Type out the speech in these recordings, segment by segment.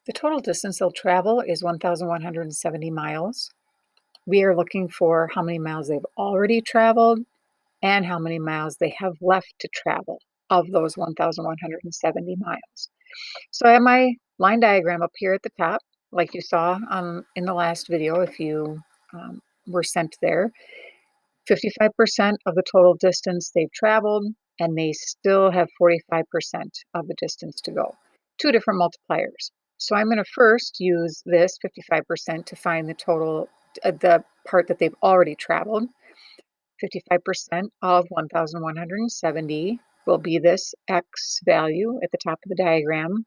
The total distance they'll travel is 1,170 miles. We are looking for how many miles they've already traveled and how many miles they have left to travel of those 1,170 miles. So I have my line diagram up here at the top, like you saw in the last video if you were sent there. 55% of the total distance they've traveled, and they still have 45% of the distance to go. Two different multipliers. So I'm going to first use this 55% to find the total, the part that they've already traveled. 55% of 1,170 will be this X value at the top of the diagram,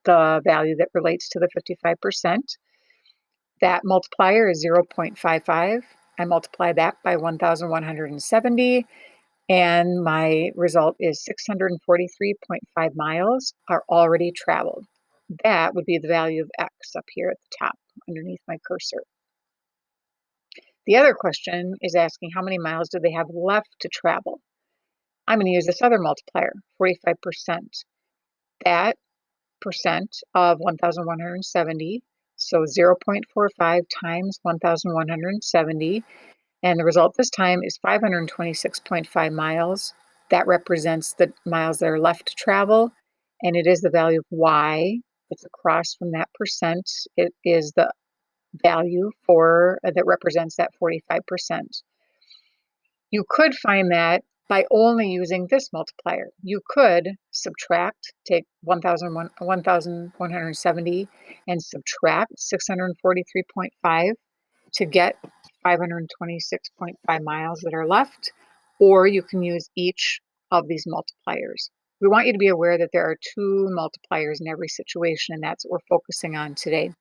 the value that relates to the 55%. That multiplier is 0.55. I multiply that by 1,170, and my result is 643.5 miles are already traveled. That would be the value of X up here at the top underneath my cursor. The other question is asking how many miles do they have left to travel? I'm going to use this other multiplier, 45%. That percent of 1,170, so 0.45 times 1,170, and the result this time is 526.5 miles. That represents the miles that are left to travel, and it is the value of Y. It's across from that percent. It is the value for that represents that 45%. You could find that by only using this multiplier. You could subtract, take 1,170 and subtract 643.5 to get 526.5 miles that are left, or you can use each of these multipliers. We want you to be aware that there are two multipliers in every situation, and that's what we're focusing on today.